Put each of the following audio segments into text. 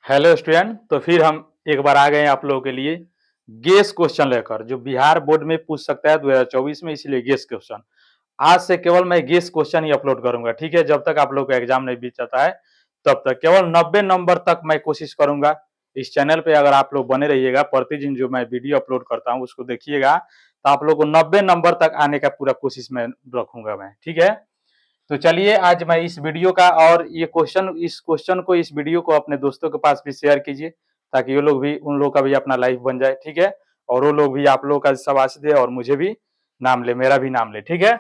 Hello student. तो फिर हम एक बार आ गए हैं आप लोगों के लिए गेस क्वेश्चन लेकर, जो बिहार बोर्ड में पूछ सकता है 2024 में, इसलिए गेस क्वेश्चन। आज से केवल मैं गेस क्वेश्चन ही अपलोड करूंगा, ठीक है। जब तक आप लोग का एग्जाम नहीं बीत जाता है तब तक केवल 90 नंबर तक मैं कोशिश करूंगा। इस चैनल पे अगर आप लोग बने रहिएगा, प्रतिदिन जो मैं वीडियो अपलोड करता हूँ उसको देखिएगा, तो आप लोग को 90 नंबर तक आने का पूरा कोशिश में रखूंगा मैं, ठीक है। तो चलिए आज मैं इस वीडियो का और ये क्वेश्चन, इस क्वेश्चन को, इस वीडियो को अपने दोस्तों के पास भी शेयर कीजिए, ताकि वो लोग भी, उन लोग का भी अपना लाइफ बन जाए, ठीक है। और वो लोग भी आप लोगों का शाबाश दे और मुझे भी नाम ले, मेरा भी नाम ले, ठीक है।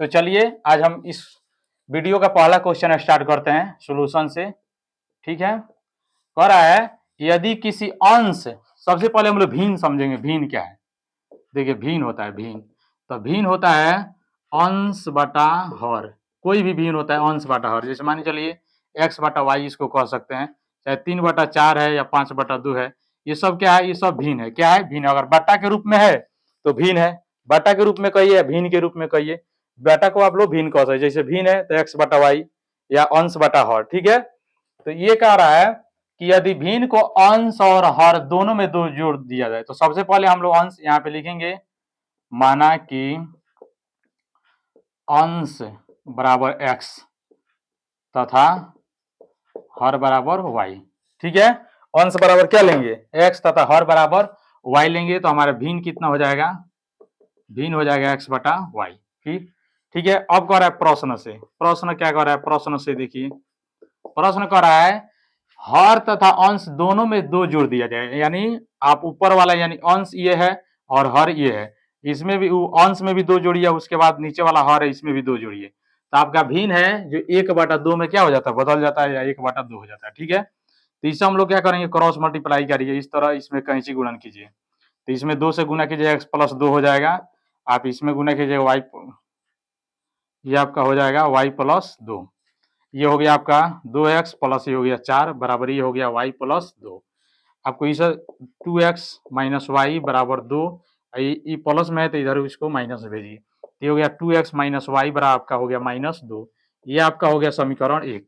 तो चलिए आज हम इस वीडियो का पहला क्वेश्चन स्टार्ट करते हैं सोल्यूशन से, ठीक है। कह रहा है यदि किसी अंश, सबसे पहले हम लोग भिन्न समझेंगे। भिन्न क्या है? देखिए भिन्न होता है, भिन्न तो भिन्न होता है अंश बटा हर। कोई भी भिन्न होता है अंश बटा हर। जैसे मान चलिए एक्स बटा वाई इसको कह सकते हैं, चाहे 3/4 है या 5/2 है, ये सब क्या है? ये सब भिन्न है। क्या है? भिन्न। अगर बटा के रूप में है तो भिन्न है, बटा के रूप में कहिए, भिन्न के रूप में कहिए। बटा को आप लोग भिन्न कह सकते, जैसे भिन्न है तो एक्स बटा वाई या अंश बटा हर, ठीक है। तो ये कह रहा है कि यदि भिन्न को अंश और हर दोनों में दो जोड़ दिया जाए, तो सबसे पहले हम लोग अंश यहाँ पे लिखेंगे, माना कि अंश बराबर x तथा हर बराबर y, ठीक है। अंश बराबर क्या लेंगे? x तथा हर बराबर y लेंगे, तो हमारा भिन्न कितना हो जाएगा? भिन्न हो जाएगा x बटा y, ठीक है। अब कह रहा है प्रश्न से, प्रश्न क्या कह रहा है? प्रश्न से देखिए, प्रश्न कह रहा है हर तथा अंश दोनों में दो जोड़ दिया जाए, यानी आप ऊपर वाला यानी अंश ये है और हर ये है, इसमें भी अंश में भी दो जोड़िए, उसके बाद नीचे वाला हर है इसमें भी दो जोड़िए, तो आपका भिन्न है जो 1/2 में क्या हो जाता है? बदल जाता है, या 1/2 हो जाता है, ठीक है। तो इससे हम लोग क्या करेंगे? क्रॉस मल्टीप्लाई करिए, इस तरह इसमें कैंची गुणन कीजिए, तो इसमें 2 से गुना कीजिए, x + 2 हो जाएगा। आप इसमें गुना कीजिए y, ये आपका हो जाएगा y + 2, ये हो गया आपका 2x प्लस ये हो गया 4 बराबर ये हो गया y + 2। आपको इस 2x - y बराबर 2, ये प्लस में है तो इधर इसको माइनस भेजिए, तो ये हो गया 2x - y बराबर आपका हो गया -2। ये आपका हो गया समीकरण 1,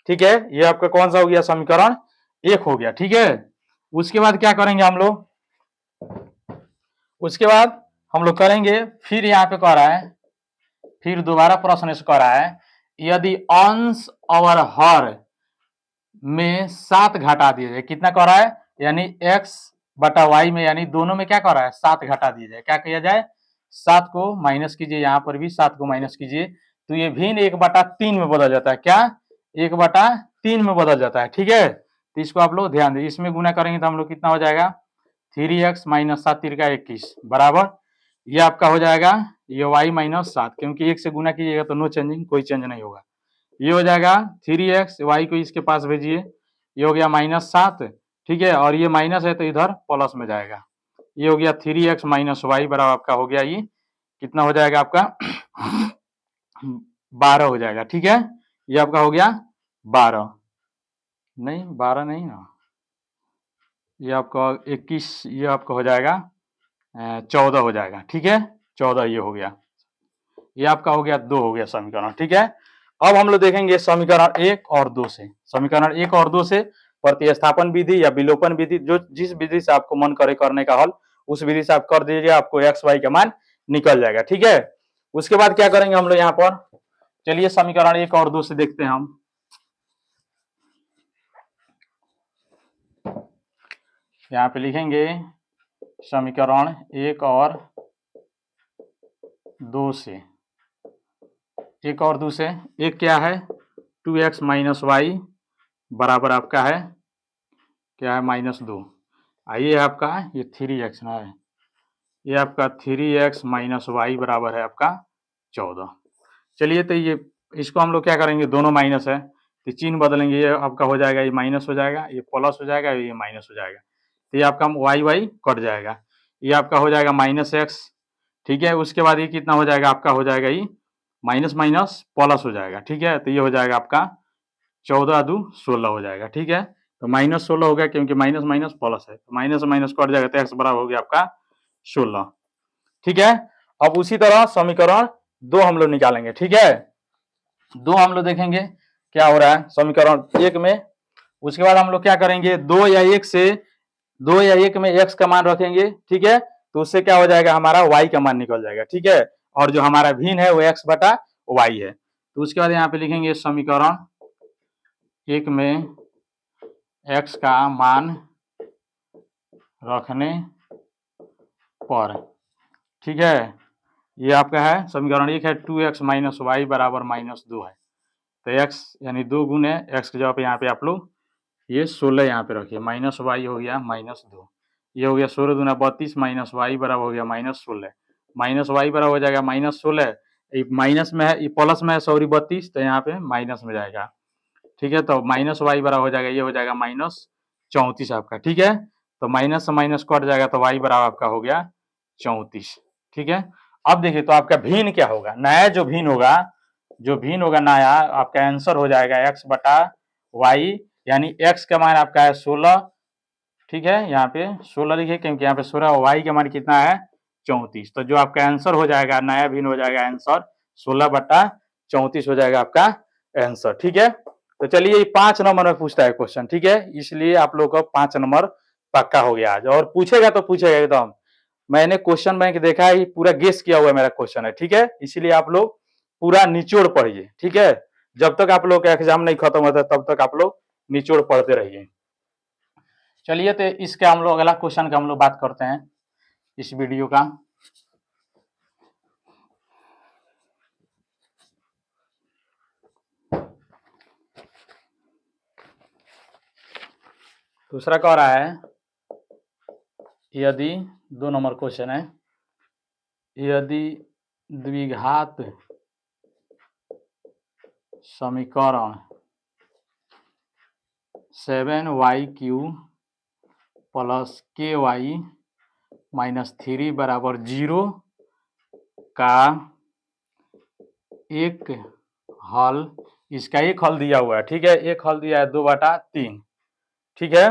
ठीक है। ये आपका कौन सा हो गया? समीकरण 1 हो गया, ठीक है। उसके बाद क्या करेंगे हम लोग? उसके बाद हम लोग करेंगे, फिर यहाँ पे कह रहा है, फिर दोबारा प्रश्न से कह रहा है यदि अंश और हर में 7 घटा दिया जाए, कितना कह रहा है? यानी x बटा y में, यानी दोनों में क्या कर रहा है? 7 घटा दिया जाए। क्या किया जाए? 7 को माइनस कीजिए, यहाँ पर भी 7 को माइनस कीजिए, तो ये भिन्न 1/3 में बदल जाता है। क्या? 1/3 में बदल जाता है, ठीक है। तो इसको आप लोग ध्यान दें, इसमें गुना करेंगे तो हम लोग कितना हो जाएगा? 3x - 7 × 21 बराबर, ये आपका हो जाएगा ये y - 7, क्योंकि 1 से गुना कीजिएगा तो नो चेंजिंग, कोई चेंज नहीं होगा। ये हो जाएगा 3x, y को इसके पास भेजिए, ये हो गया -7, ठीक है। और ये माइनस है तो इधर प्लस में जाएगा, ये हो गया 3x - y बराबर आपका हो गया, ये कितना हो जाएगा आपका? 12 हो जाएगा, ठीक है। ये आपका हो गया 12, नहीं 12 नहीं ना, ये आपका 21, ये आपका हो जाएगा 14 हो जाएगा, ठीक है। 14 ये हो गया, ये आपका हो गया 2 हो गया समीकरण, ठीक है। अब हम लोग देखेंगे समीकरण 1 और 2 से, समीकरण 1 और 2 से प्रतिस्थापन विधि या विलोपन विधि, जो जिस विधि से आपको मन करे करने का हल, उस विधि से आप कर दीजिए, आपको एक्स वाई का मान निकल जाएगा, ठीक है। उसके बाद क्या करेंगे हम लोग यहाँ पर? चलिए समीकरण 1 और 2 से देखते हैं हम। यहाँ पे लिखेंगे समीकरण 1 और 2 से, 1 और 2 से, एक क्या है? 2x - y बराबर आपका है क्या है? -2। आइए आपका ये 3x ना है, ये आपका 3x - y बराबर है आपका 14। चलिए तो ये इसको हम लोग क्या करेंगे? दोनों माइनस है तो चिन्ह बदलेंगे, ये आपका हो जाएगा, ये माइनस हो जाएगा, ये प्लस हो जाएगा, ये माइनस हो जाएगा, तो ये आपका y कट जाएगा, ये आपका हो जाएगा -x, ठीक है। उसके बाद ये कितना हो जाएगा? आपका हो जाएगा ये माइनस माइनस प्लस हो जाएगा, ठीक है। तो ये हो जाएगा आपका 14 × 2 = 16 हो जाएगा, ठीक है। तो -16 हो गया, क्योंकि माइनस माइनस प्लस है, तो माइनस माइनस कट जाएगा, तो x बराबर हो गया आपका 16, ठीक है। अब उसी तरह समीकरण 2 हम लोग निकालेंगे, ठीक है। 2 हम लोग देखेंगे क्या हो रहा है समीकरण 1 में। उसके बाद हम लोग क्या करेंगे, 2 या 1 में x का मान रखेंगे, ठीक है, तो उससे क्या हो जाएगा, हमारा y का मान निकल जाएगा, ठीक है, और जो हमारा भिन्न है वो x बटा y है। तो उसके बाद यहाँ पे लिखेंगे समीकरण 1 में x का मान रखने पर, ठीक है, ये आपका है समीकरण 1 है, 2x माइनस वाई बराबर -2 है। तो x यानी 2 गुने x के जगह पे यहाँ पे आप लोग ये 16 यहाँ पे रखिए, माइनस वाई हो गया -2, ये हो गया 16 दूना 32 माइनस वाई बराबर हो गया -16, माइनस वाई बराबर हो जाएगा -16, माइनस में है, प्लस में है, सॉरी 32, तो यहाँ पे माइनस में जाएगा, ठीक है, तो माइनस वाई बराबर हो जाएगा, ये हो जाएगा -34 आपका, ठीक है, तो माइनस से माइनस कट जाएगा, तो वाई बराबर आपका हो गया 34, ठीक है। अब देखिए तो आपका भिन्न क्या होगा, नया जो भिन्न होगा नया, आपका आंसर हो जाएगा x बटा वाई, यानी x का मान आपका है 16, ठीक है, यहाँ पे 16 लिखिए क्योंकि यहाँ पे 16 और y का मान कितना है 34, तो जो आपका आंसर हो जाएगा नया भिन्न हो जाएगा आंसर 16 बटा 34 हो जाएगा आपका आंसर, ठीक है। तो चलिए ये 5 नंबर में पूछता है क्वेश्चन, ठीक है, इसलिए आप लोग का 5 नंबर पक्का हो गया आज, और पूछेगा तो पूछेगा एकदम, मैंने क्वेश्चन बैंक देखा है, पूरा गेस किया हुआ मेरा क्वेश्चन है, ठीक है, इसीलिए आप लोग पूरा निचोड़ पढ़िए, ठीक है, जब तक आप लोग का एग्जाम नहीं खत्म होता तब तक आप लोग निचोड़ पढ़ते रहिए। चलिए तो इसका हम लोग अगला क्वेश्चन का हम लोग बात करते हैं इस वीडियो का। दूसरा कह रहा है, यदि 2 नंबर क्वेश्चन है, यदि द्विघात समीकरण 7y³ प्लस ky -3 बराबर 0 का एक हल, इसका एक हल दिया हुआ है, ठीक है, एक हल दिया है 2/3, ठीक है,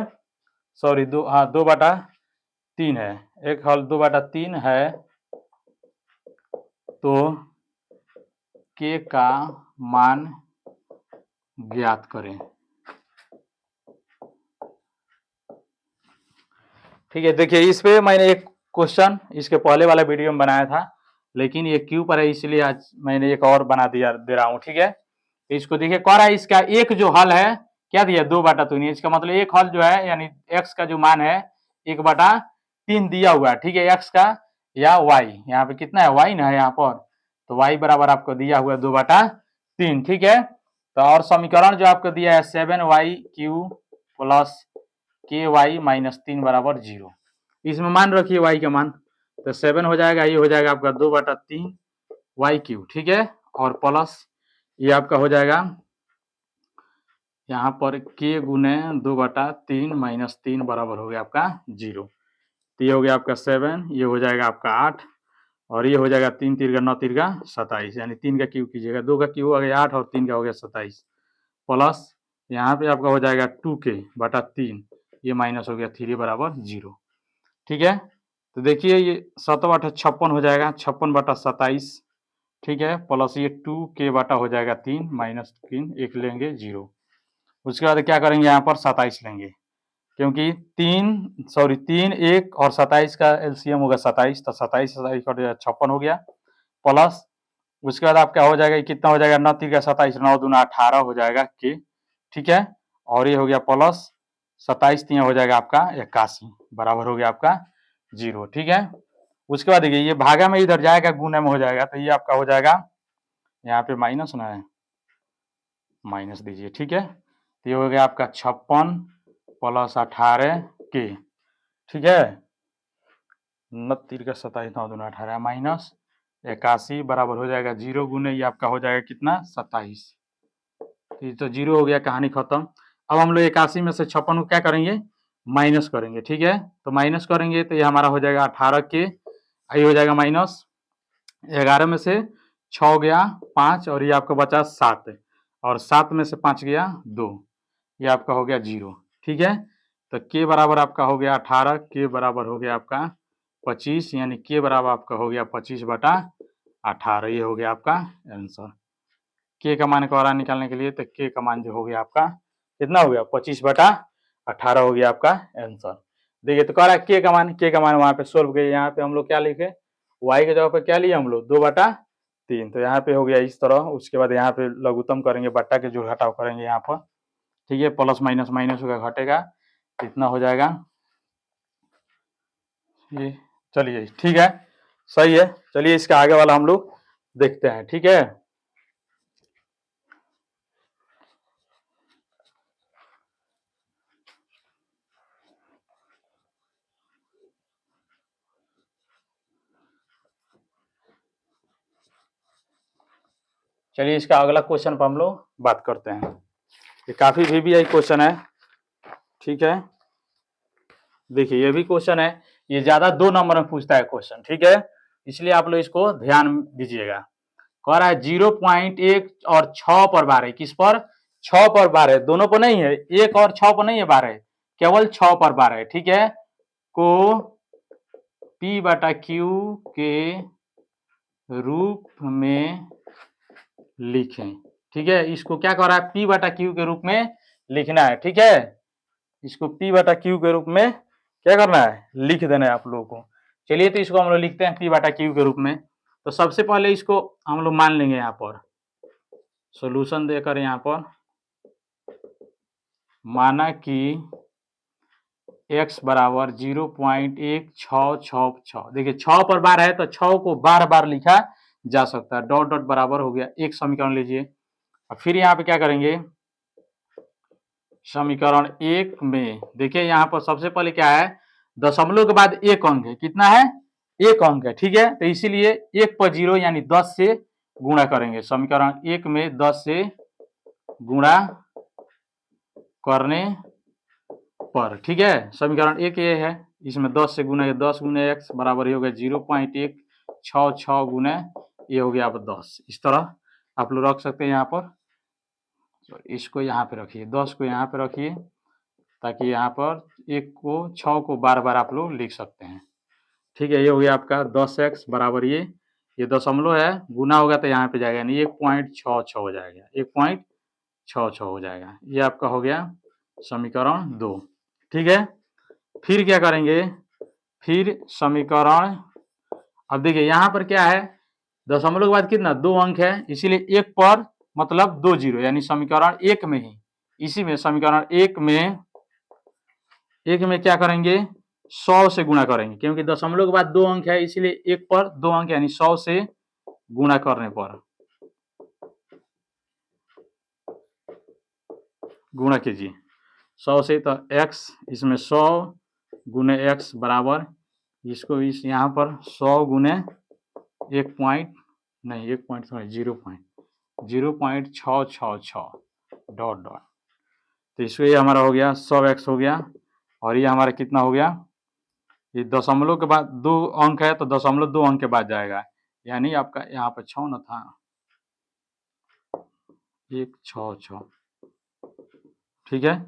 सॉरी 2/3 है, एक हल 2/3 है, तो k का मान ज्ञात करें, ठीक है। देखिए इस पे मैंने एक क्वेश्चन इसके पहले वाला वीडियो में बनाया था, लेकिन ये क्यों पर है इसलिए आज मैंने एक और बना दे रहा हूँ, ठीक है। इसको देखिए कह रहा है इसका एक जो हल है क्या दिया 2/3, इसका मतलब एक हल जो है यानी x का जो मान है 1/3 दिया हुआ है, ठीक है, x का या y, यहाँ पे कितना है y ना है यहाँ पर, तो y बराबर आपको दिया हुआ है 2/3, ठीक है। तो और समीकरण जो आपको दिया है 7y³ प्लस ky -3 बराबर 0, इसमें मान रखिए y का मान, तो 7 हो जाएगा, ये हो जाएगा आपका 2/3 y³, ठीक है, और प्लस ये आपका हो जाएगा यहाँ पर k गुने 2/3 -3 बराबर हो गया आपका 0, तो ये हो गया आपका 7, ये हो जाएगा आपका 8, और ये हो जाएगा 3 तिरगा 9 तिरगा 27, यानी 3 का क्यूब कीजिएगा, 2 का क्यूब हो गया 8 और 3 का हो गया 27, प्लस यहाँ पे आपका हो जाएगा 2k/3, ये माइनस हो गया 3 बराबर 0, ठीक है। तो देखिए ये 7/56 हो जाएगा, 56/27, ठीक है, प्लस ये 2k हो जाएगा 3 -3 एक लेंगे 0, उसके बाद क्या करेंगे यहाँ पर 27 लेंगे, क्योंकि 3 1 और 27 का एलसीएम होगा 27, तो 27 कट जाएगा 56 हो गया, प्लस उसके बाद आपका हो जाएगा कितना हो जाएगा 9 3 27, 9 दूना 18 हो जाएगा के, ठीक है, और ये हो गया प्लस 27 3 हो जाएगा आपका 81 बराबर हो गया आपका 0, ठीक है। उसके बाद देखिए ये भागा में इधर जाएगा गुना में हो जाएगा, तो ये आपका हो जाएगा यहाँ पे माइनस ना है, माइनस दीजिए, ठीक है, तो ये हो गया आपका 56 प्लस 18 के, ठीक है, 9 3 का 27 9 दूना 18 माइनस 81 बराबर हो जाएगा 0 गुने ये आपका हो जाएगा कितना 27, तो 0 हो गया, कहानी खत्म। अब हम लोग 81 में से 56 को क्या करेंगे माइनस करेंगे, ठीक है, तो माइनस करेंगे तो ये हमारा हो जाएगा 18 के, ये हो जाएगा माइनस 11 में से 6 गया 5, और ये आपका बचा 7, और 7 में से 5 गया 2, ये आपका हो गया 0, ठीक है। तो के बराबर आपका हो गया 18, के बराबर हो गया आपका 25, यानी के बराबर आपका हो गया 25/18, ये हो गया आपका आंसर। के का मान को निकालने के लिए तो के का मान जो हो गया आपका कितना हो गया 25/18 हो गया आपका आंसर। देखिए तो कह रहा है के का मान वहां पे सोल्व किए, यहाँ पे हम लोग क्या लिखे, y के जगह पे क्या लिए हम लोग 2/3, तो यहाँ पे हो गया इस तरह। उसके बाद यहाँ पे लघुत्तम करेंगे, बट्टा के जोड़ घटाव करेंगे यहाँ पर, ठीक है, प्लस माइनस माइनस होगा घटेगा, इतना हो जाएगा ये। चलिए ठीक है, सही है। चलिए इसका आगे वाला हम लोग देखते हैं, ठीक है। चलिए इसका अगला क्वेश्चन पर हम लोग बात करते हैं। ये काफी VBI क्वेश्चन है, ठीक है। देखिए ये भी क्वेश्चन है, ये ज्यादा 2 नंबर में पूछता है क्वेश्चन, ठीक है, इसलिए आप लोग इसको ध्यान दीजिएगा। कह रहा है 0.1 और 6 पर 12, किस पर 6 पर 12, दोनों पर नहीं है, 1 और 6 पर नहीं है 12, केवल 6 पर 12, ठीक है, को P/Q के रूप में लिखें, ठीक है। इसको क्या कह रहा है, P/Q के रूप में लिखना है, ठीक है। इसको P/Q के रूप में क्या करना है, लिख देना है आप लोगों को। चलिए तो इसको हम लोग लिखते हैं P/Q के रूप में। तो सबसे पहले इसको हम लोग मान लेंगे यहाँ पर, सॉल्यूशन देकर यहाँ पर माना कि x बराबर 0.1666, देखिए 6 पर 12 है तो 6 को बार बार लिखा जा सकता है, डॉट डॉट बराबर हो गया, एक समीकरण लीजिए। और फिर यहाँ पे क्या करेंगे, समीकरण 1 में देखिए यहाँ पर सबसे पहले क्या है, दशमलव के बाद एक अंक है, कितना है, एक अंक है, ठीक है। तो इसीलिए 1 पर 0 यानी 10 से गुणा करेंगे, समीकरण 1 में 10 से गुणा करने पर, ठीक है। समीकरण 1 ये है, इसमें 10 से गुना, 10 गुने x बराबर ही हो गया 0.166 गुने ये हो गया अब 10। इस तरह आप लोग रख सकते हैं यहाँ पर, इसको यहाँ पे रखिए, 10 को यहाँ पे रखिए, ताकि यहाँ पर 1 को 6 को बार बार आप लोग लिख सकते हैं, ठीक है। ये हो गया आपका 10x बराबर ये दशमलव है, गुना होगा तो यहाँ पे जाएगा, यानी 1.66 हो जाएगा, 1.66 हो जाएगा। ये आपका हो गया समीकरण 2, ठीक है। फिर क्या करेंगे, फिर समीकरण, अब देखिए यहाँ पर क्या है, दशमलव के बाद कितना 2 अंक है, इसीलिए 1 पर मतलब 2 जीरो, यानी समीकरण 1 में ही, इसी में समीकरण 1 में क्या करेंगे, 100 से गुणा करेंगे, क्योंकि दशमलव के बाद 2 अंक है, इसीलिए 1 पर 2 अंक यानी 100 से गुणा करने पर, गुणा कीजिए 100 से, तो x इसमें 100 गुने x बराबर, इसको इस यहाँ पर 100 गुने 1 पॉइंट नहीं, 1 पॉइंट सॉरी 0.666 डॉट डॉट, तो इसको ये हमारा हो गया 100x हो गया, और ये हमारा कितना हो गया, ये दशमलव के बाद 2 अंक है तो दशमलव 2 अंक के बाद जाएगा, यानी आपका यहाँ पर 6 न था, 166, ठीक है।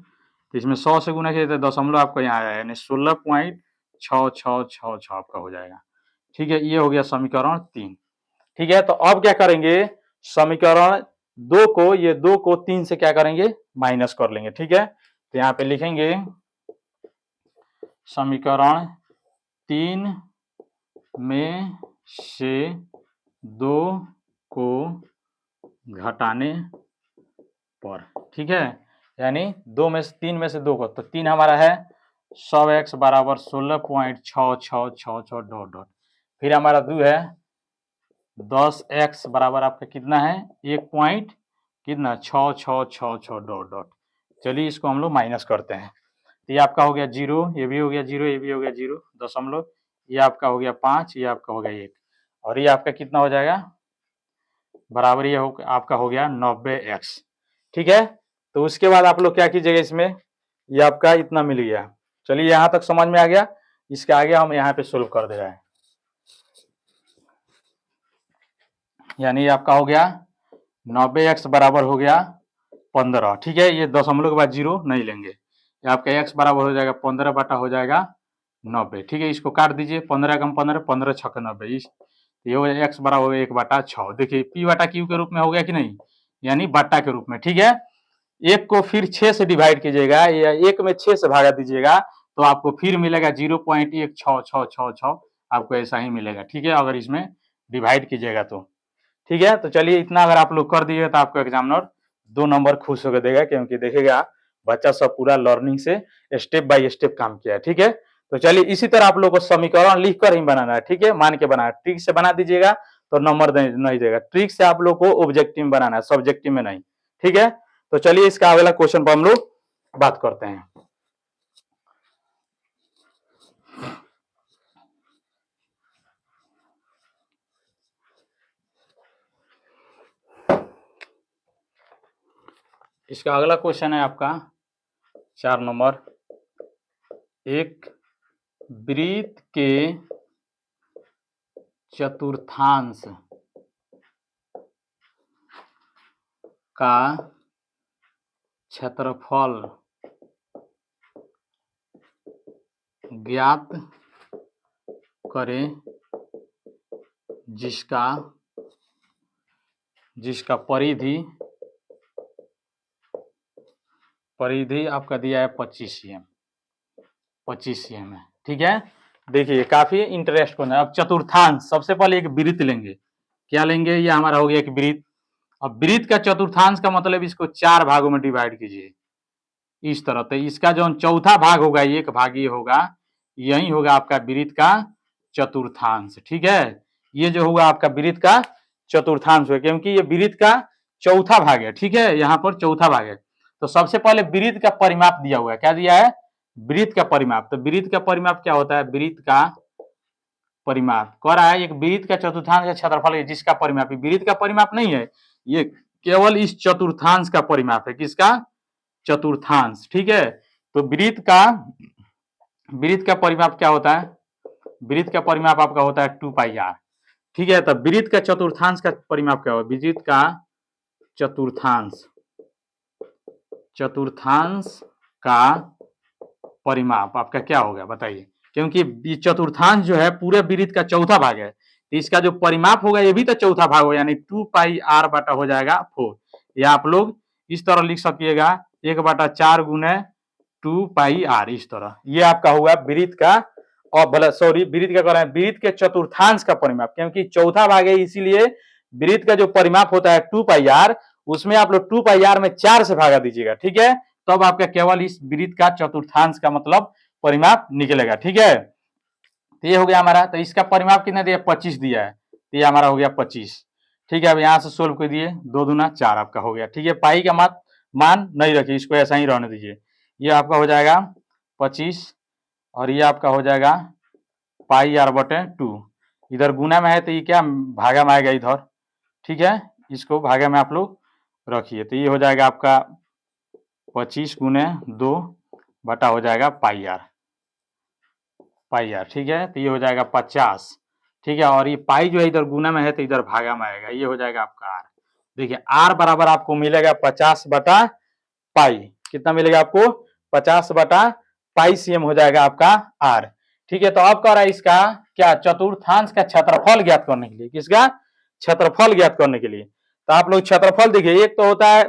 तो इसमें 100 से गुना किया तो दशमलव आपको यहाँ आया, यानी 16.6666 आपका हो जाएगा, ठीक है। ये हो गया समीकरण 3, ठीक है। तो अब क्या करेंगे, समीकरण 2 को, ये 2 को 3 से क्या करेंगे, माइनस कर लेंगे, ठीक है। तो यहाँ पे लिखेंगे समीकरण 3 में से 2 को घटाने पर, ठीक है, यानी 2 में से 3 में से 2 को, तो 3 हमारा है 100x बराबर 16.6666 डॉट डॉट, फिर हमारा 2 है 10x बराबर आपका कितना है 1 पॉइंट कितना 6666 डॉट डॉट। चलिए इसको हम लोग माइनस करते हैं, तो ये आपका हो गया 0, ये भी हो गया 0, ये भी हो गया 0 दशमलव, ये आपका हो गया 5, ये आपका हो गया 1, और ये आपका कितना हो जाएगा बराबर, ये आपका हो गया 90x, ठीक है। तो उसके बाद आप लोग क्या कीजिएगा, इसमें ये आपका इतना मिल गया। चलिए यहाँ तक समझ में आ गया, इसके आगे हम यहाँ पे सोल्व कर दे रहे हैं, यानी ये आपका हो गया 90x बराबर हो गया 15, ठीक है। ये दशमलव के बाद 0 नहीं लेंगे, ये आपका x बराबर हो जाएगा 15 बटा हो जाएगा 90, ठीक है। इसको काट दीजिए, 15 कम 15, 15 छक्का 90, ये हो गया x बराबर 1/6, देखिए P/Q के रूप में हो गया कि नहीं, यानी बट्टा के रूप में, ठीक है। एक को फिर 6 से डिवाइड कीजिएगा या एक में 6 से भागा दीजिएगा तो आपको फिर मिलेगा 0.1666 आपको ऐसा ही मिलेगा। ठीक है, अगर इसमें डिवाइड कीजिएगा तो। ठीक है, तो चलिए इतना अगर आप लोग कर दिए तो आपको एग्जामिनर 2 नंबर खुश होकर देगा, क्योंकि देखेगा बच्चा सब पूरा लर्निंग से स्टेप बाय स्टेप काम किया है। ठीक है, तो चलिए इसी तरह आप लोग को समीकरण लिख कर ही बनाना है। ठीक है, मान के बनाना है, ट्रिक से बना दीजिएगा तो नंबर नहीं देगा। ट्रिक से आप लोग को ऑब्जेक्टिव में बनाना है, सब्जेक्टिव में नहीं। ठीक है, तो चलिए इसका अगला क्वेश्चन पर हम लोग बात करते हैं। इसका अगला क्वेश्चन है आपका 4 नंबर। एक वृत्त के चतुर्थांश का क्षेत्रफल ज्ञात करें जिसका परिधि आपका दिया है 25 cm है। ठीक है, देखिए काफी इंटरेस्ट होना है। अब चतुर्थांश, सबसे पहले एक वृत्त लेंगे। क्या लेंगे? ये हमारा हो गया एक वृत्त। अब वृत्त का चतुर्थांश का मतलब इसको 4 भागों में डिवाइड कीजिए इस तरह। तो इसका जो चौथा भाग होगा, एक भाग ये होगा, यही होगा आपका वृत्त का चतुर्थांश। ठीक है, ये जो होगा आपका वृत्त का चतुर्थांश है, क्योंकि ये वृत्त का चौथा भाग है। ठीक है, यहाँ पर चौथा भाग है। तो सबसे पहले वृत्त का परिमाप दिया हुआ है। क्या दिया है? वृत्त का परिमाप। तो वृत्त का परिमाप क्या होता है? वृत्त का परिमाप कह रहा है एक वृत्त का चतुर्थांश का क्षेत्रफल है जिसका परिमाप, वृत्त का परिमाप नहीं है, ये केवल इस चतुर्थांश का परिमाप है। किसका? चतुर्थांश। ठीक है, तो वृत्त का परिमाप क्या होता है? वृत्त का परिमाप आपका होता है 2πr। ठीक है, तो वृत्त का चतुर्थांश का परिमाप क्या होगा? वृत्त का चतुर्थांश का परिमाप आपका क्या होगा बताइए? क्योंकि चतुर्थांश जो है पूरे वृत्त का चौथा भाग है, तो इसका जो परिमाप होगा ये भी तो चौथा भाग होगा, यानी 2πr बटा हो जाएगा 4। या आप लोग इस तरह लिख सकिएगा 1/4 गुने 2πr, इस तरह। ये आपका होगा वृत्त का, और वृत्त का कर रहे हैं, वृत्त के चतुर्थांश का परिमाप, क्योंकि चौथा भाग है इसीलिए वृत्त का जो परिमाप होता है 2πr, उसमें आप लोग 2πr में 4 से भागा दीजिएगा। ठीक है, तब आपका केवल इस वृत्त का चतुर्थांश का मतलब परिमाप निकलेगा। ठीक है, तो ये हो गया हमारा। तो इसका परिमाप कितना दिया? 25 दिया है, तो ये हमारा हो गया 25। ठीक है, अब यहाँ से सोल्व कर दिए, 2 दूना 4 आपका हो गया। ठीक है, पाई का मान नहीं रखिए, इसको ऐसा ही रहने दीजिए। ये आपका हो जाएगा 25 और ये आपका हो जाएगा πr/2। इधर गुना में है तो ये क्या भागा में आएगा इधर। ठीक है, इसको भागा में आप लोग रखिए, तो ये हो जाएगा आपका 25 गुने 2 बटा हो जाएगा πr। ठीक है, तो ये हो जाएगा 50। ठीक है, और ये पाई जो है इधर गुना में है तो इधर भागा में आएगा, ये हो जाएगा आपका r। देखिए r बराबर आपको मिलेगा 50/π। कितना मिलेगा आपको? 50/π cm हो जाएगा आपका r। ठीक है, तो अब कह रहा है इसका क्या? चतुर्थांश का क्षेत्रफल ज्ञात करने के लिए। किसका? क्षेत्रफल ज्ञात करने के लिए। तो आप लोग क्षेत्रफल देखिए, एक तो होता है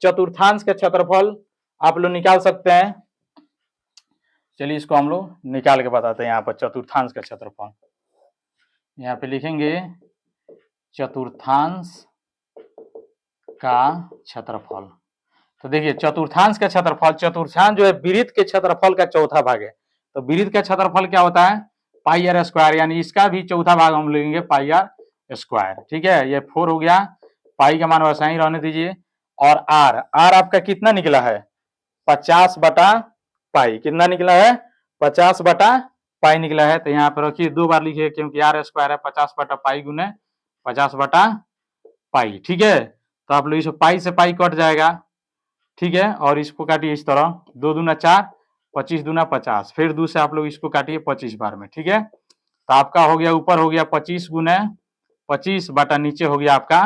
चतुर्थांश का क्षेत्रफल, आप लोग निकाल सकते हैं। चलिए इसको हम लोग निकाल के बताते हैं। यहाँ पर चतुर्थांश का क्षेत्रफल, यहाँ पे लिखेंगे चतुर्थांश का क्षेत्रफल। तो देखिए चतुर्थांश का क्षेत्रफल, चतुर्थांश जो है वृत्त के क्षेत्रफल का चौथा भाग है। तो वृत्त का क्षेत्रफल क्या होता है? πr², यानी इसका भी चौथा भाग हम लेंगे πr²। ठीक है, ये 4 हो गया, पाई का मान वैसा ही रहने दीजिए। और r आपका कितना निकला है? 50/π। कितना निकला है? 50/π निकला है। तो यहाँ पर रखिए, 2 बार लिखिए, क्योंकि r² है 50/π गुने 50/π। ठीक है, तो आप लोग इसको पाई से पाई कट जाएगा। ठीक है, और इसको काटिए इस तरह, 2 दूना 4, 25 दूना 50, फिर 2 से आप लोग इसको काटिए 25 बार में। ठीक है, तो आपका हो गया, ऊपर हो गया 25 गुने 25 बटा नीचे हो गया आपका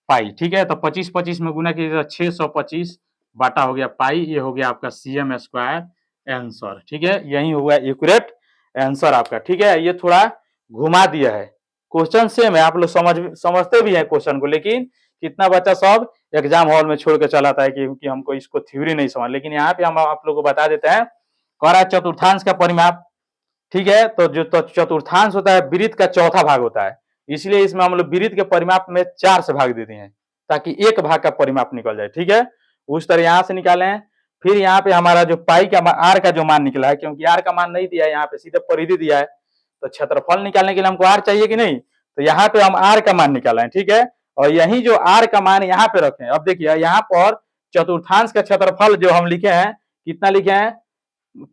पाई। ठीक है, तो 25 में गुना कीजिए 625 बटा हो गया पाई, ये हो गया आपका cm² आंसर। ठीक है, यही हुआ एक्यूरेट आंसर आपका। ठीक है, ये थोड़ा घुमा दिया है, क्वेश्चन सेम है, आप लोग समझते भी हैं क्वेश्चन को, लेकिन कितना बच्चा सब एग्जाम हॉल में छोड़ के चला आता है क्योंकि हमको इसको थ्योरी नहीं समझ। लेकिन यहाँ पे हम आप लोगों को बता देते हैं, कह रहा है चतुर्थांश का परिमाप, ठीक है। तो जो तो चतुर्थांश होता है वृत्त का चौथा भाग होता है, इसलिए इसमें हम लोग वृत्त के परिमाप में 4 से भाग देते हैं ताकि एक भाग का परिमाप निकल जाए, ठीक है। उस तरह यहाँ से निकाले हैं। फिर यहाँ पे हमारा जो पाई का आर का जो मान निकला है, क्योंकि आर का मान नहीं दिया है यहाँ पे, सीधे परिधि दिया है, तो क्षेत्रफल निकालने के लिए हमको आर चाहिए कि नहीं, तो यहाँ पे हम आर का मान निकाला है, ठीक है। और यही जो आर का मान यहाँ पे रखे हैं। अब देखिए यहाँ पर चतुर्थांश का क्षेत्रफल जो हम लिखे हैं, कितना लिखे हैं,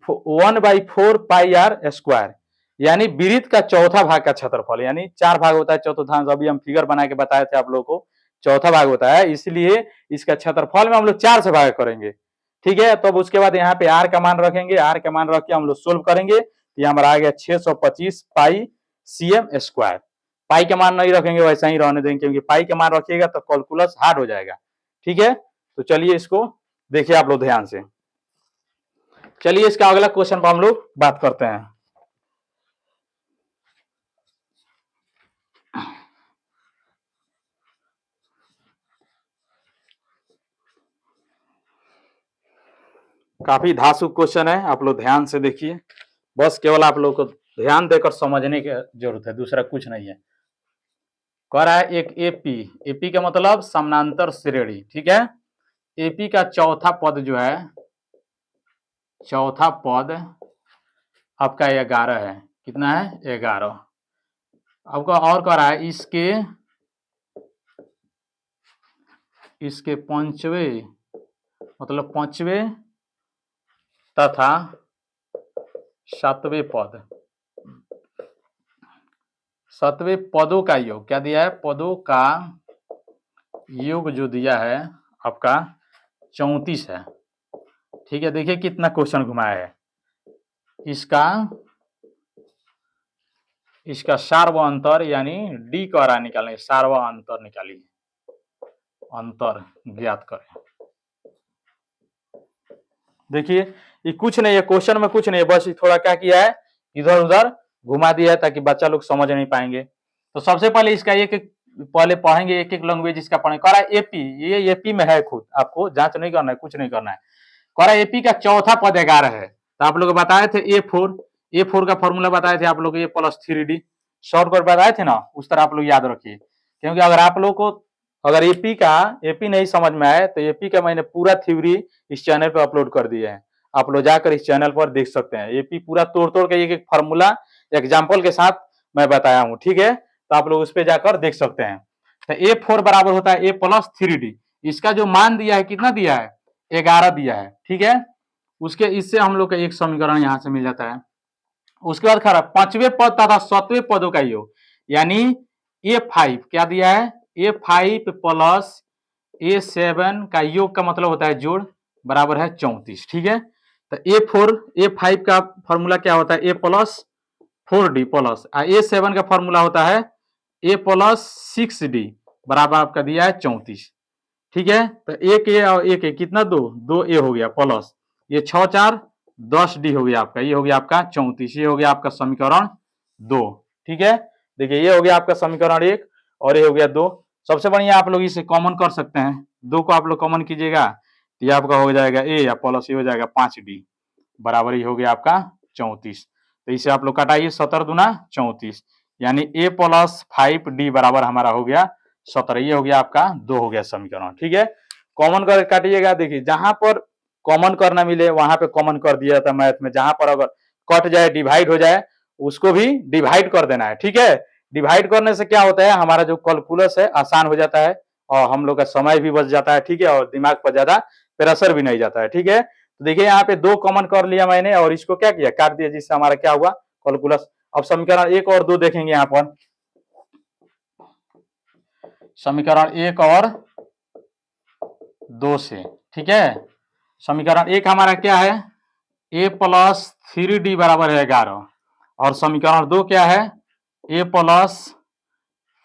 1/4 पाई आर स्क्वायर, यानी वृत्त का चौथा भाग का क्षेत्रफल, यानी 4 भाग होता है चतुर्थांश। अभी हम फिगर बना के बताए थे आप लोगों को, चौथा भाग होता है, इसलिए इसका क्षेत्रफल में हम लोग 4 से भाग करेंगे, ठीक है। तब उसके बाद यहाँ पे आर का मान रखेंगे, आर का मान रख के हम लोग सोल्व करेंगे, ये हमारा आ गया 625 पाई सीएम स्क्वायर। पाई का मान नहीं रखेंगे, वैसा ही रहने देंगे, क्योंकि पाई का मान रखिएगा तो कैलकुलस हार्ड हो जाएगा, ठीक है। तो चलिए इसको देखिए आप लोग ध्यान से। चलिए इसका अगला क्वेश्चन पर हम लोग बात करते हैं। काफी धांसू क्वेश्चन है, आप लोग ध्यान से देखिए, बस केवल आप लोग को ध्यान देकर समझने की जरूरत है, दूसरा कुछ नहीं है। कह रहा है एक एपी, एपी का मतलब समानांतर श्रेणी, ठीक है। एपी का चौथा पद जो है, चौथा पद आपका 11 है, कितना है, 11। आपका और कह रहा है इसके पांचवें, मतलब पांचवें तथा सातवें पद, सातवें पदों का योग क्या दिया है, पदों का योग जो दिया है आपका 34 है, ठीक है। देखिए कितना क्वेश्चन घुमाया है। इसका सार्व अंतर यानी डी कह रहा निकालने, सार्व अंतर निकालिए, अंतर ज्ञात करें। देखिए ये कुछ नहीं है, क्वेश्चन में कुछ नहीं है, बस थोड़ा क्या किया है, इधर उधर घुमा दिया है ताकि बच्चा लोग समझ नहीं पाएंगे। तो सबसे पहले इसका एक एक पहले पढ़ेंगे, एक एक लैंग्वेज इसका पढ़ेंगे। कह रहा है एपी, ये एपी में है, खुद आपको जांच नहीं करना है, कुछ नहीं करना है। कह रहा है एपी का चौथा पद 11 है, तो आप लोग बताए थे ए4 का फॉर्मूला बताए थे आप लोग, ए प्लस 3d शॉर्टकट बताए थे ना, उस तरह आप लोग याद रखिए। क्योंकि अगर आप लोग को अगर एपी नहीं समझ में आए तो एपी का मैंने पूरा थ्योरी इस चैनल पर अपलोड कर दिए हैं, आप लोग जाकर इस चैनल पर देख सकते हैं। एपी पूरा तोड़ तोड़ के एक एक फॉर्मूला एग्जाम्पल के साथ मैं बताया हूँ, ठीक है। तो आप लोग उस पर जाकर देख सकते हैं। तो ए4 बराबर होता है ए प्लस 3d, इसका जो मान दिया है कितना दिया है, 11 दिया है, ठीक है। उसके इससे हम लोग का एक समीकरण यहां से मिल जाता है। उसके बाद खरा पांचवें पद तथा सातवें पदों का योग, यानी A5 क्या दिया है, A5 प्लस A7 का योग का मतलब होता है जोड़, बराबर है 34, ठीक है। तो A5 का फॉर्मूला क्या होता है, A plus 4d plus A7 का फॉर्मूला होता है A प्लस 6d, बराबर आपका दिया है 34, ठीक है। तो एक ए और एक ए कितना, 2 ए हो गया, प्लस ये 6 4 10d हो गया आपका, ये हो गया आपका 34, ये हो गया आपका समीकरण 2, ठीक है। देखिए ये हो गया आपका समीकरण 1 और ये हो गया 2। सबसे बढ़िया आप लोग इसे कॉमन कर सकते हैं, 2 को आप लोग कॉमन कीजिएगा तो ये आपका हो जाएगा ए या प्लस ये हो जाएगा 5d, बराबर ये हो गया आपका 34। तो इसे आप लोग काटाइए, 17 दूना 34, यानी a प्लस 5d बराबर हमारा हो गया 17, ये हो गया आपका 2 हो गया समीकरण, ठीक है। कॉमन कर काटिएगा, देखिए जहां पर कॉमन करना मिले वहां पे कॉमन कर दिया जाता है मैथ में, जहां पर अगर कट जाए डिवाइड हो जाए उसको भी डिवाइड कर देना है, ठीक है। डिवाइड करने से क्या होता है, हमारा जो कैलकुलस है आसान हो जाता है और हम लोग का समय भी बच जाता है, ठीक है, और दिमाग पर ज्यादा प्रेशर भी नहीं जाता है, ठीक है। तो देखिए यहाँ पे 2 कॉमन कर लिया मैंने और इसको क्या किया, काट दिया, जिससे हमारा क्या हुआ, कैलकुलस। अब समीकरण 1 और 2 देखेंगे यहाँ पर, समीकरण 1 और 2 से, ठीक है। समीकरण 1 हमारा क्या है, a प्लस 3d बराबर है 11, और समीकरण 2 क्या है, a प्लस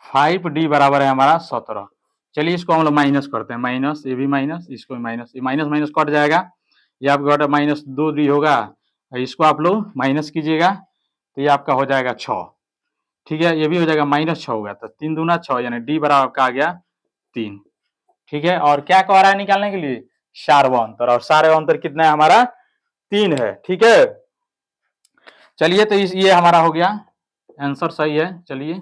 5d बराबर है हमारा 17। चलिए इसको हम लोग माइनस करते हैं, माइनस, ये भी माइनस, इसको भी माइनस, ये माइनस माइनस कट जाएगा, ये आपका घटा माइनस 2d होगा, इसको आप लोग माइनस कीजिएगा तो ये आपका हो जाएगा 6, ठीक है। ये भी हो जाएगा माइनस 6 होगा, तो 3 दूना 6, यानी d बराबर आपका आ गया 3, ठीक है। और क्या कह रहा है निकालने के लिए, सार्वंतर, और सार्वंतर कितना है हमारा 3 है। ठीक है, चलिए तो ये हमारा हो गया आंसर सही है। चलिए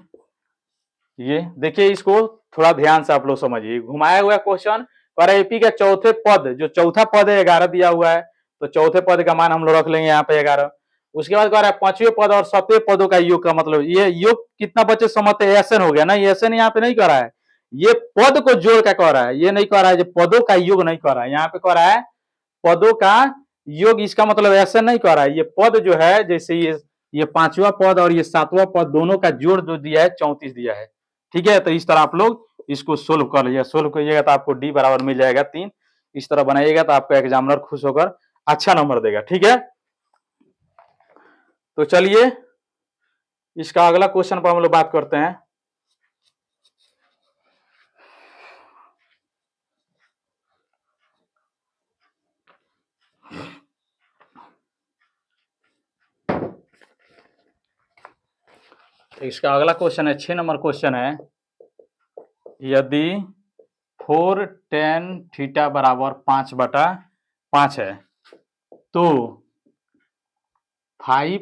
ये देखिए, इसको थोड़ा ध्यान से आप लोग समझिए, घुमाया हुआ क्वेश्चन पर एपी का चौथे पद, जो चौथा पद है 11 दिया हुआ है, तो चौथे पद का मान हम लोग रख लेंगे यहाँ पे 11। उसके बाद कह रहा है पांचवें पद और सातवें पदों का योग का मतलब, ये योग कितना बच्चे समझते हैं, एसएन हो गया ना, ये एसएन यहाँ पे नहीं कर रहा है, ये पद को जोड़ का कह रहा है, ये नहीं कह रहा है, पदों का योग नहीं कह रहा है, यहाँ पे कह रहा है पदों का योग, इसका मतलब ऐसा नहीं कह रहा है, ये पद जो है, जैसे ये पांचवा पद और ये सातवां पद दोनों का जोड़ जो दिया है 34 दिया है। ठीक है, तो इस तरह आप लोग इसको सोल्व कर लीजिए, सोल्व करिएगा तो आपको डी बराबर मिल जाएगा 3। इस तरह बनाइएगा तो आपका एग्जामिनर खुश होकर अच्छा नंबर देगा। ठीक है, तो चलिए इसका अगला क्वेश्चन पर हम लोग बात करते हैं। इसका अगला क्वेश्चन है 6 नंबर क्वेश्चन है, यदि 4 tan थीटा बराबर 5/5 है तो 5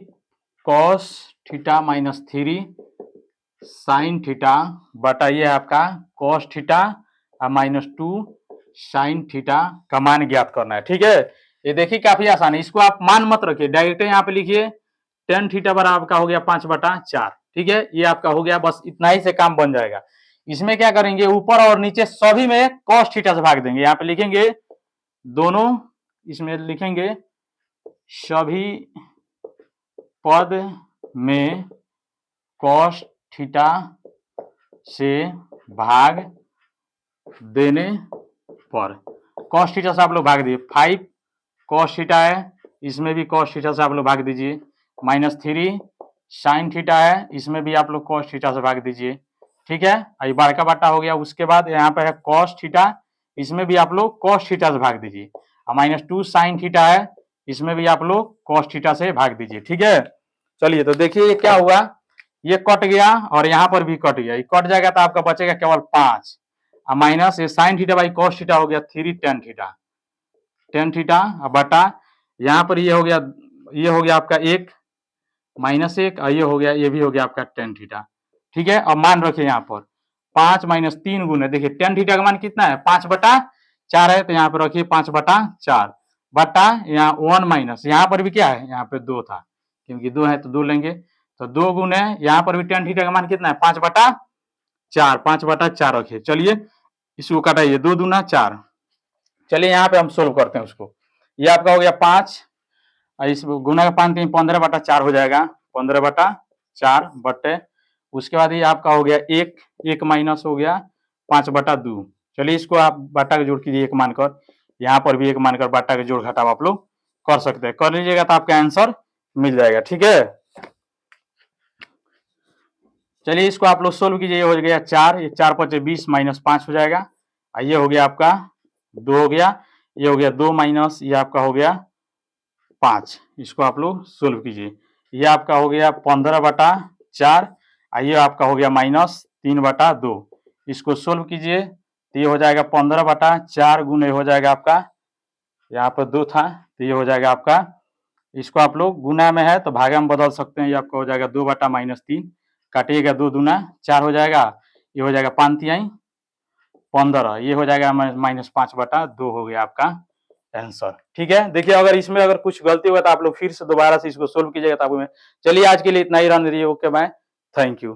cos theta minus 3 sine theta बटा ये आपका cos theta minus 2 sine theta का मान ज्ञात करना है। ठीक है, ये देखिए काफी आसान है, इसको आप मान मत रखिए, डायरेक्ट यहाँ पे लिखिए tan थीटा बराबर आपका हो गया 5/4। ठीक है, ये आपका हो गया, बस इतना ही से काम बन जाएगा। इसमें क्या करेंगे, ऊपर और नीचे सभी में cos थीटा से भाग देंगे, यहाँ पे लिखेंगे दोनों, इसमें लिखेंगे सभी पद में cos थीटा से भाग देने पर, cos थीटा से आप लोग भाग दिए, 5 cos थीटा है, इसमें भी cos थीटा से आप लोग भाग दीजिए, माइनस 3 साइन थीटा है, इसमें भी आप लोग cos थीटा से भाग दीजिए। ठीक है, ये बड़का बट्टा हो गया। उसके बाद यहाँ पे है cos थीटा, इसमें भी आप लोग cos थीटा से भाग दीजिए, माइनस 2 साइन थीटा है, इसमें भी आप लोग cos थीटा से भाग दीजिए। ठीक है, चलिए तो देखिए ये क्या हुआ, ये कट गया और यहाँ पर भी कट गया, ये कट जाएगा तो आपका बचेगा केवल 5, माइनस ये sine theta by cos theta हो गया 3 tan थीटा बटा यहाँ पर ये हो गया आपका 1 माइनस 1, और ये हो गया, ये भी हो गया आपका tan थीटा। ठीक है, और मान रखिए यहाँ पर 5 माइनस 3 गुना, देखिए tan थीटा का मान कितना है 5/4 है, तो यहाँ पर रखिए 5/4 बटा यहाँ 1 माइनस, यहाँ पर भी क्या है, यहाँ पे 2 था, क्योंकि 2 है तो 2 लेंगे, तो 2 गुने यहाँ पर भी tan थीटा का मान कितना है 5/4 रखिए। चलिए इसको काटाइए, 2 दूना 4। चलिए यहाँ पे हम सोल्व करते हैं उसको, ये आपका हो गया 5, इस गुना का 5 15/4 हो जाएगा, 15/4 बटे, उसके बाद ये आपका हो गया 1 माइनस हो गया 5/2। चलिए इसको आप बाटा का जोड़ कीजिए 1 मानकर, यहाँ पर भी 1 मानकर बाटा का जोड़ घटाव आप लोग कर सकते हैं, कर लीजिएगा तो आपका आंसर मिल जाएगा। ठीक है, चलिए इसको आप लोग सोल्व कीजिए, ये हो गया 4, ये 4 5 20 माइनस 5 हो जाएगा, ये हो गया आपका 2 हो गया, ये हो गया 2 माइनस ये आपका हो गया 5, इसको आप लोग सोल्व कीजिए, ये आपका हो गया 15/4, ये आपका हो गया माइनस 3/2, इसको सोल्व कीजिए तो ये हो जाएगा 15/4 गुने हो जाएगा आपका, यहाँ पर 2 था तो ये हो जाएगा आपका, इसको आप लोग गुना में है तो भागा में बदल सकते हैं, ये आपका हो जाएगा 2/-3, काटिएगा 2 दूना 4 हो जाएगा, ये हो जाएगा 5 तिहाई 15, ये हो जाएगा माइनस 5/2 हो गया आपका आंसर। ठीक है, देखिए अगर इसमें अगर कुछ गलती हुआ तो आप लोग फिर से दोबारा से इसको सोल्व कीजिएगा, तो आपको चलिए आज के लिए इतना ही रहने दीजिए। Okay bye, thank you.